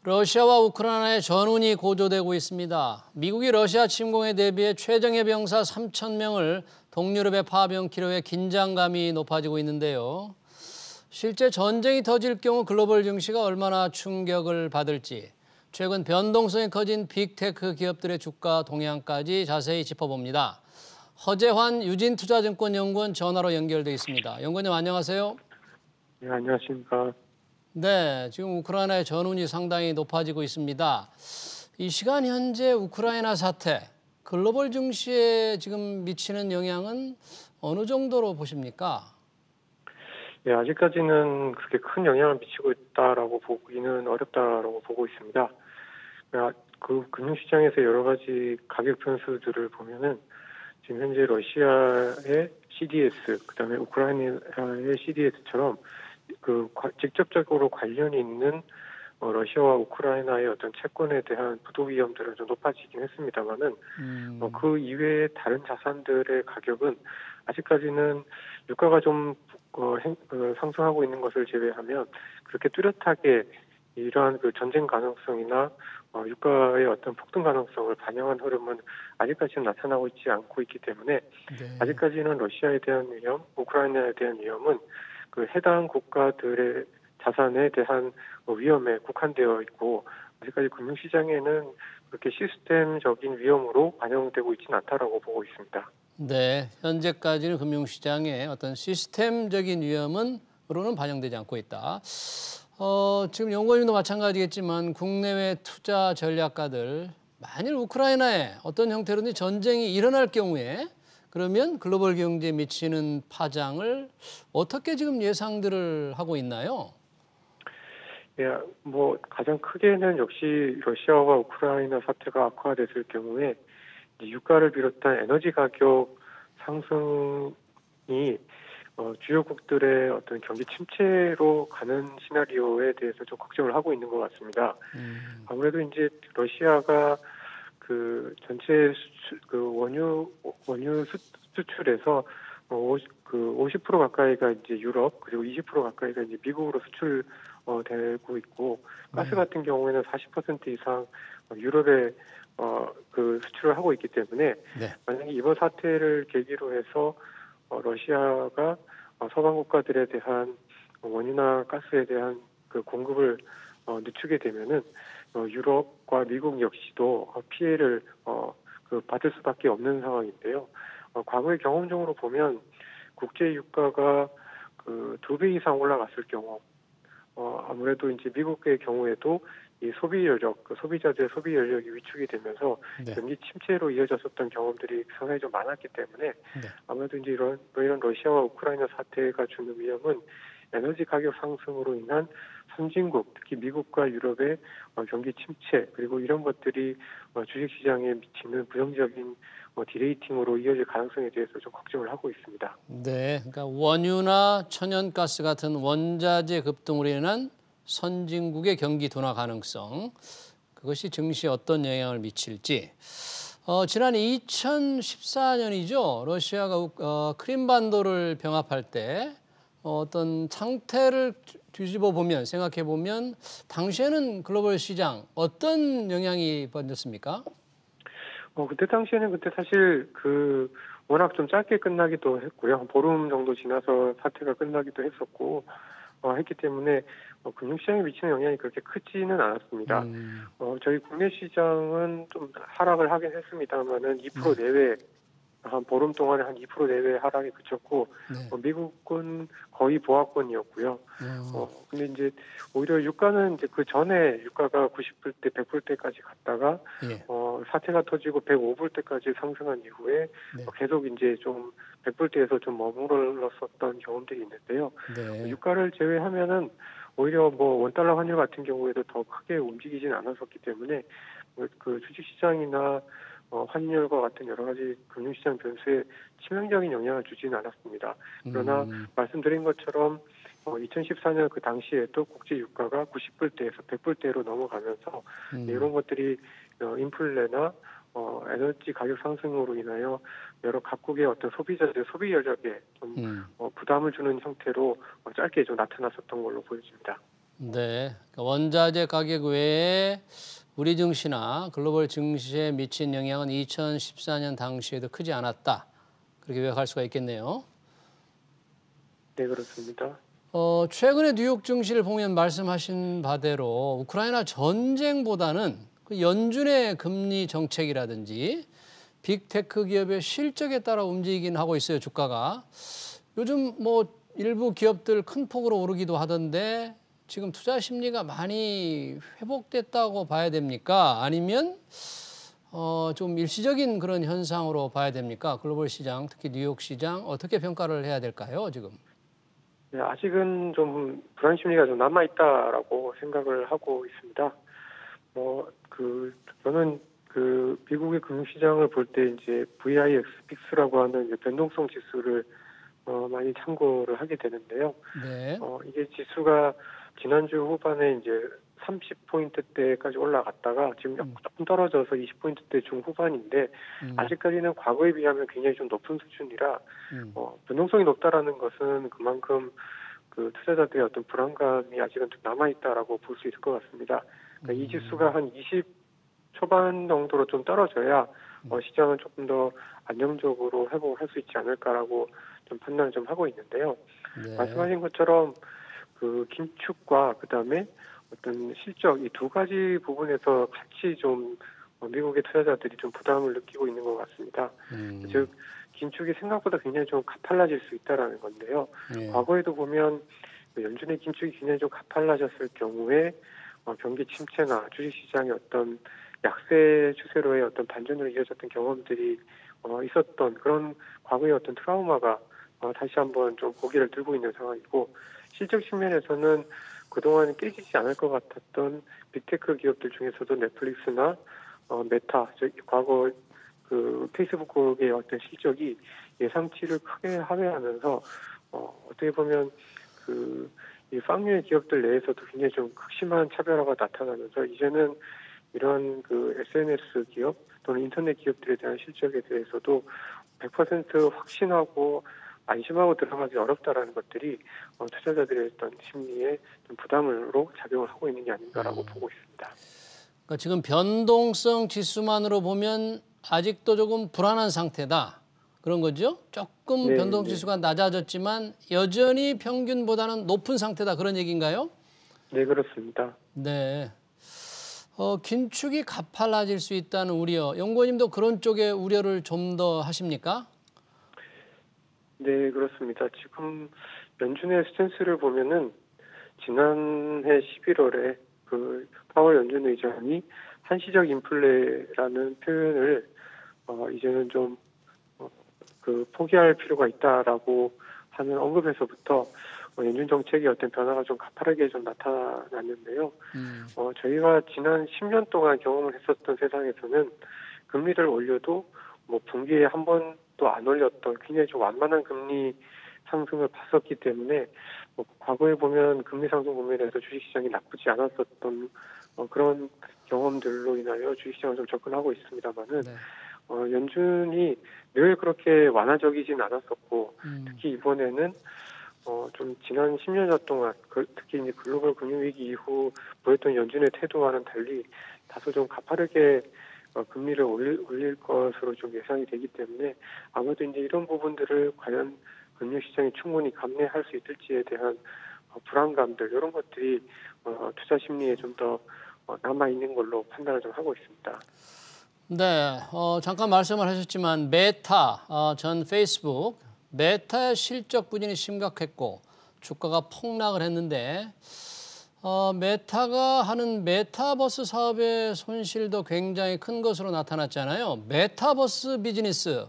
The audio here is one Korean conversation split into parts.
러시아와 우크라이나의 전운이 고조되고 있습니다. 미국이 러시아 침공에 대비해 최정예 병사 3,000명을 동유럽에 파병키로 해 긴장감이 높아지고 있는데요. 실제 전쟁이 터질 경우 글로벌 증시가 얼마나 충격을 받을지, 최근 변동성이 커진 빅테크 기업들의 주가 동향까지 자세히 짚어봅니다. 허재환 유진투자증권연구원 전화로 연결돼 있습니다. 연구원님 안녕하세요. 네, 안녕하십니까. 네, 지금 우크라이나의 전운이 상당히 높아지고 있습니다. 이 시간 현재 우크라이나 사태, 글로벌 증시에 지금 미치는 영향은 어느 정도로 보십니까? 예, 아직까지는 그렇게 큰 영향을 미치고 있다라고 보기는 어렵다라고 보고 있습니다. 그 금융시장에서 여러 가지 가격 변수들을 보면은 지금 현재 러시아의 CDS, 그다음에 우크라이나의 CDS처럼 직접적으로 관련이 있는 러시아와 우크라이나의 어떤 채권에 대한 부도 위험들은 좀 높아지긴 했습니다만은 그 이외의 다른 자산들의 가격은 아직까지는 유가가 좀 상승하고 있는 것을 제외하면 그렇게 뚜렷하게 이러한 그 전쟁 가능성이나 유가의 어떤 폭등 가능성을 반영한 흐름은 아직까지는 나타나고 있지 않고 있기 때문에 네. 아직까지는 러시아에 대한 위험, 우크라이나에 대한 위험은 그 해당 국가들의 자산에 대한 위험에 국한되어 있고 아직까지 금융시장에는 그렇게 시스템적인 위험으로 반영되고 있지는 않다라고 보고 있습니다. 네, 현재까지는 금융시장의 어떤 시스템적인 위험으로는 반영되지 않고 있다. 지금 연구원님도 마찬가지겠지만 국내외 투자 전략가들, 만일 우크라이나에 어떤 형태로든 전쟁이 일어날 경우에 그러면 글로벌 경제에 미치는 파장을 어떻게 지금 예상들을 하고 있나요? 예, 가장 크게는 역시 러시아와 우크라이나 사태가 악화됐을 경우에 유가를 비롯한 에너지 가격 상승이 주요국들의 어떤 경기 침체로 가는 시나리오에 대해서 좀 걱정을 하고 있는 것 같습니다. 아무래도 이제 러시아가 그 전체 원유 수출에서 50% 가까이가 이제 유럽 그리고 20% 가까이가 이제 미국으로 되고 있고 가스 같은 경우에는 40% 이상 유럽에 수출을 하고 있기 때문에 네. 만약에 이번 사태를 계기로 해서 러시아가 서방 국가들에 대한 원유나 가스에 대한 그 공급을 늦추게 되면은 유럽과 미국 역시도 피해를 받을 수밖에 없는 상황인데요. 과거의 경험적으로 보면 국제 유가가 그 2배 이상 올라갔을 경우 아무래도 이제 미국의 경우에도 이 소비 여력, 소비자들의 소비 여력이 위축이 되면서 네. 경기 침체로 이어졌었던 경험들이 상당히 좀 많았기 때문에 네. 아무래도 이제 이런 러시아와 우크라이나 사태가 주는 위험은 에너지 가격 상승으로 인한 선진국, 특히 미국과 유럽의 경기 침체 그리고 이런 것들이 주식시장에 미치는 부정적인 디레이팅으로 이어질 가능성에 대해서 좀 걱정을 하고 있습니다. 네, 그러니까 원유나 천연가스 같은 원자재 급등으로 인한 선진국의 경기 둔화 가능성, 그것이 증시에 어떤 영향을 미칠지. 지난 2014년이죠. 러시아가 크림반도를 병합할 때 어떤 상태를 뒤집어 보면, 생각해 보면 당시에는 글로벌 시장 어떤 영향이 번졌습니까? 그때 당시에는 그때 사실 워낙 좀 짧게 끝나기도 했고요. 한 보름 정도 지나서 사태가 끝나기도 했었고, 했기 때문에 금융시장에 미치는 영향이 그렇게 크지는 않았습니다. 저희 국내 시장은 좀 하락을 하긴 했습니다만은 2% 내외, 한 보름 동안에 한 2% 내외 하락이 그쳤고, 네. 미국은 거의 보합권이었고요. 근데 이제 오히려 유가는 이제 그 전에 유가가 90불대, 100불대까지 갔다가 예. 사태가 터지고 105불대까지 상승한 이후에 네. 계속 이제 좀 100불대에서 좀 머물렀었던 경험들이 있는데요. 네. 유가를 제외하면은 오히려 원달러 환율 같은 경우에도 더 크게 움직이진 않았었기 때문에 그 주식시장이나 환율과 같은 여러 가지 금융시장 변수에 치명적인 영향을 주지는 않았습니다. 그러나 말씀드린 것처럼 2014년 그 당시에도 국제 유가가 90불대에서 100불대로 넘어가면서 이런 것들이 인플레나 에너지 가격 상승으로 인하여 여러 각국의 어떤 소비자들의 소비 여력에 좀 부담을 주는 형태로 짧게 좀 나타났었던 걸로 보여집니다. 네. 그러니까 원자재 가격 외에 우리 증시나 글로벌 증시에 미친 영향은 2014년 당시에도 크지 않았다. 그렇게 요약할 수가 있겠네요. 네, 그렇습니다. 최근에 뉴욕 증시를 보면 말씀하신 바대로 우크라이나 전쟁보다는 그 연준의 금리 정책이라든지 빅테크 기업의 실적에 따라 움직이긴 하고 있어요, 주가가. 요즘 뭐 일부 기업들 큰 폭으로 오르기도 하던데 지금 투자 심리가 많이 회복됐다고 봐야 됩니까? 아니면 좀 일시적인 그런 현상으로 봐야 됩니까? 글로벌 시장, 특히 뉴욕 시장 어떻게 평가를 해야 될까요, 지금? 네, 아직은 좀 불안 심리가 좀 남아 있다라고 생각을 하고 있습니다. 저는 미국의 금융시장을 볼 때 이제 VIX, 빅스라고 하는 이제 변동성 지수를 많이 참고를 하게 되는데요. 네. 이게 지수가 지난주 후반에 이제 30포인트대까지 올라갔다가 지금 조금 떨어져서 20포인트대 중후반인데 아직까지는 과거에 비하면 굉장히 좀 높은 수준이라 변동성이 높다라는 것은 그만큼 그 투자자들의 어떤 불안감이 아직은 좀 남아있다라고 볼 수 있을 것 같습니다. 그러니까 이 지수가 한 20 초반 정도로 좀 떨어져야 시장은 조금 더 안정적으로 회복할 수 있지 않을까라고 좀 판단을 좀 하고 있는데요. 네. 말씀하신 것처럼 그 긴축과 그다음에 어떤 실적 이 두 가지 부분에서 같이 좀 미국의 투자자들이 좀 부담을 느끼고 있는 것 같습니다. 즉 긴축이 생각보다 굉장히 좀 가팔라질 수 있다라는 건데요. 네. 과거에도 보면 연준의 긴축이 굉장히 좀 가팔라졌을 경우에 경기 침체나 주식시장의 어떤 약세 추세로의 어떤 반전으로 이어졌던 경험들이 있었던 그런 과거의 어떤 트라우마가 다시 한번 좀 고개를 들고 있는 상황이고 실적 측면에서는 그동안 깨지지 않을 것 같았던 빅테크 기업들 중에서도 넷플릭스나 메타, 즉 과거 그 페이스북의 어떤 실적이 예상치를 크게 하회하면서 어떻게 보면 이 빵류의 기업들 내에서도 굉장히 좀 극심한 차별화가 나타나면서 이제는 이런 그 SNS 기업 또는 인터넷 기업들에 대한 실적에 대해서도 100% 확신하고 안심하고 들어가기 어렵다라는 것들이 투자자들의 어떤 심리에 좀 부담으로 작용을 하고 있는 게 아닌가라고 보고 있습니다. 그러니까 지금 변동성 지수만으로 보면 아직도 조금 불안한 상태다. 그런 거죠? 조금 네, 변동 네. 지수가 낮아졌지만 여전히 평균보다는 높은 상태다. 그런 얘기인가요? 네, 그렇습니다. 네. 긴축이 가팔라질 수 있다는 우려. 연구원님도 그런 쪽에 우려를 좀 더 하십니까? 네, 그렇습니다. 지금 연준의 스탠스를 보면은 지난해 11월에 그 파월 연준 의장이 한시적 인플레라는 표현을 이제는 좀 포기할 필요가 있다라고 하는 언급에서부터 연준 정책의 어떤 변화가 좀 가파르게 좀 나타났는데요. 저희가 지난 10년 동안 경험을 했었던 세상에서는 금리를 올려도 뭐 분기에 한 번도 안 올렸던 굉장히 좀 완만한 금리 상승을 봤었기 때문에 과거에 보면 금리 상승 국면에서 주식시장이 나쁘지 않았었던 그런 경험들로 인하여 주식시장을 좀 접근하고 있습니다만은 네. 연준이 늘 그렇게 완화적이진 않았었고 특히 이번에는 좀 지난 10년여 동안 특히 이제 글로벌 금융위기 이후 보였던 연준의 태도와는 달리 다소 좀 가파르게 금리를 올릴 것으로 좀 예상이 되기 때문에 아무래도 이제 이런 부분들을 과연 금융시장이 충분히 감내할 수 있을지에 대한 불안감들 이런 것들이 투자 심리에 좀 더 남아 있는 걸로 판단을 좀 하고 있습니다. 네, 잠깐 말씀을 하셨지만 메타, 전 페이스북, 메타의 실적 부진이 심각했고 주가가 폭락을 했는데 메타가 하는 메타버스 사업의 손실도 굉장히 큰 것으로 나타났잖아요. 메타버스 비즈니스,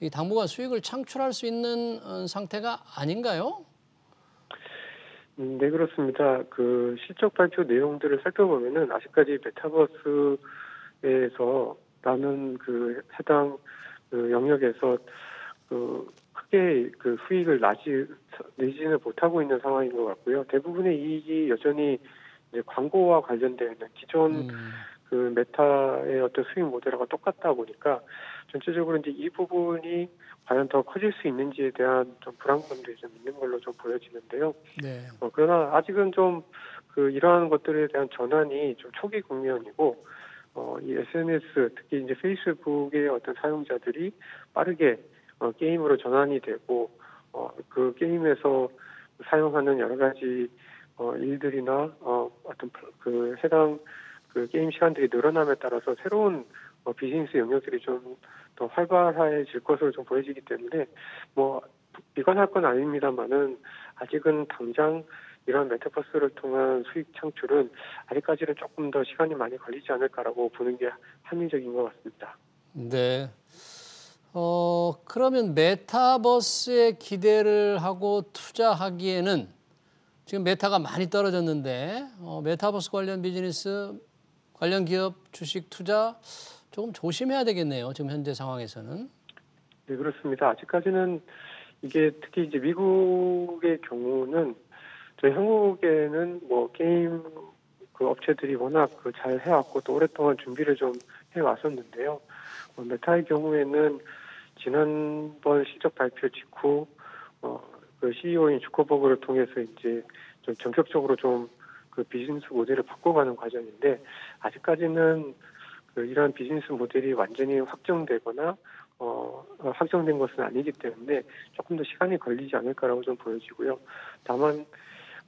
이 당분간 수익을 창출할 수 있는 상태가 아닌가요? 네, 그렇습니다. 그 실적 발표 내용들을 살펴보면은 아직까지 메타버스에서라는 그 해당 그 영역에서 크게 그 수익을 내지는 못하고 있는 상황인 것 같고요. 대부분의 이익이 여전히 이제 광고와 관련되어 있는 기존 그 메타의 어떤 수익 모델하고 똑같다 보니까 전체적으로 이제 이 부분이 과연 더 커질 수 있는지에 대한 좀 불안감들이 좀 있는 걸로 좀 보여지는데요. 네. 그러나 아직은 좀 이러한 것들에 대한 전환이 좀 초기 국면이고, 이 SNS, 특히 이제 페이스북의 어떤 사용자들이 빠르게 게임으로 전환이 되고, 그 게임에서 사용하는 여러 가지 일들이나 어떤 그 해당 그 게임 시간들이 늘어남에 따라서 새로운 비즈니스 영역들이 좀 더 활발해질 것으로 좀 보여지기 때문에 뭐 비관할 건 아닙니다만은 아직은 당장 이런 메타버스를 통한 수익 창출은 아직까지는 조금 더 시간이 많이 걸리지 않을까라고 보는 게 합리적인 것 같습니다. 네. 그러면 메타버스에 기대를 하고 투자하기에는 지금 메타가 많이 떨어졌는데 메타버스 관련 비즈니스, 관련 기업 주식 투자 조금 조심해야 되겠네요. 지금 현재 상황에서는. 네, 그렇습니다. 아직까지는 이게 특히 이제 미국의 경우는 저희 한국에는 뭐 게임 그 업체들이 워낙 잘 해왔고 또 오랫동안 준비를 좀 해왔었는데요. 메타의 경우에는 지난번 실적 발표 직후 그 CEO인 주커버그를 통해서 이제 좀 전격적으로 좀 그 비즈니스 모델을 바꿔가는 과정인데 아직까지는 이러한 비즈니스 모델이 완전히 확정되거나 확정된 것은 아니기 때문에 조금 더 시간이 걸리지 않을까라고 좀 보여지고요. 다만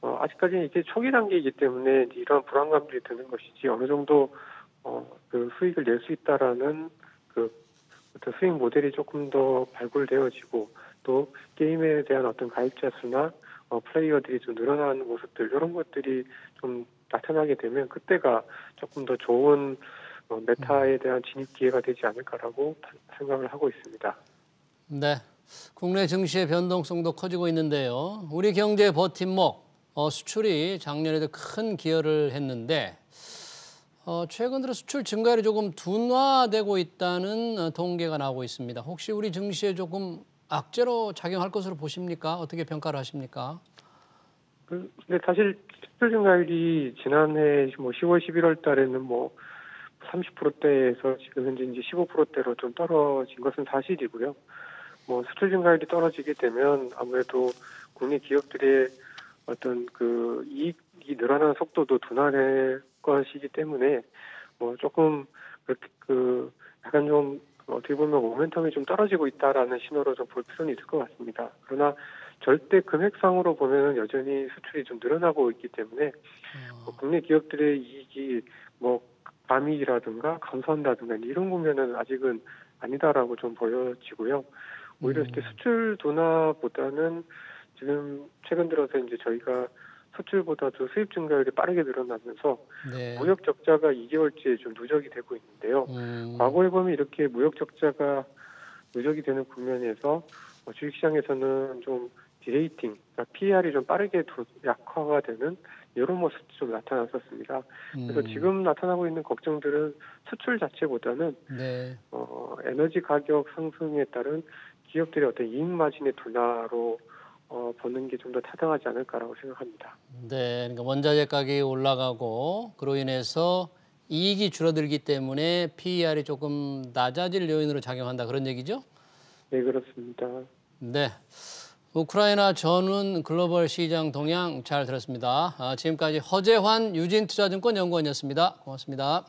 아직까지는 이게 초기 단계이기 때문에 이러한 불안감들이 드는 것이지 어느 정도 그 수익을 낼 수 있다라는 그 어떤 수익 모델이 조금 더 발굴되어지고 또 게임에 대한 어떤 가입자 수나 플레이어들이 좀 늘어나는 모습들 이런 것들이 좀 나타나게 되면 그때가 조금 더 좋은 메타에 대한 진입 기회가 되지 않을까라고 생각을 하고 있습니다. 네. 국내 증시의 변동성도 커지고 있는데요. 우리 경제의 버팀목, 수출이 작년에도 큰 기여를 했는데 최근 들어 수출 증가율이 조금 둔화되고 있다는 통계가 나오고 있습니다. 혹시 우리 증시에 조금 악재로 작용할 것으로 보십니까? 어떻게 평가를 하십니까? 근데 사실 수출 증가율이 지난해 뭐 10월, 11월 달에는 뭐 30%대에서 지금 현재 이제 15%대로 좀 떨어진 것은 사실이고요. 뭐 수출 증가율이 떨어지게 되면 아무래도 국내 기업들의 어떤 그 이익이 늘어나는 속도도 둔화될 것이기 때문에 뭐 조금 약간 좀 어떻게 보면 모멘텀이 좀 떨어지고 있다라는 신호로 좀 볼 필요는 있을 것 같습니다. 그러나 절대 금액상으로 보면 여전히 수출이 좀 늘어나고 있기 때문에 국내 기업들의 이익이 뭐 감익이라든가 감소한다든가 이런 보면은 아직은 아니다라고 좀 보여지고요. 오히려 이렇게 수출 둔화보다는 지금 최근 들어서 이제 저희가 수출보다도 수입 증가율이 빠르게 늘어나면서 네. 무역 적자가 2개월째 좀 누적이 되고 있는데요. 과거에 보면 이렇게 무역 적자가 누적이 되는 국면에서 주식시장에서는 좀 디레이팅, 그러니까 PER이 좀 빠르게 약화가 되는 이런 모습도 좀 나타났었습니다. 그래서 지금 나타나고 있는 걱정들은 수출 자체보다는 네. 에너지 가격 상승에 따른 기업들의 어떤 이익 마진의 둔화로 보는 게 좀 더 타당하지 않을까라고 생각합니다. 네. 그러니까 원자재 가격이 올라가고 그로 인해서 이익이 줄어들기 때문에 PER이 조금 낮아질 요인으로 작용한다 그런 얘기죠? 네, 그렇습니다. 네. 우크라이나 전후 글로벌 시장 동향 잘 들었습니다. 지금까지 허재환 유진투자증권 연구원이었습니다. 고맙습니다.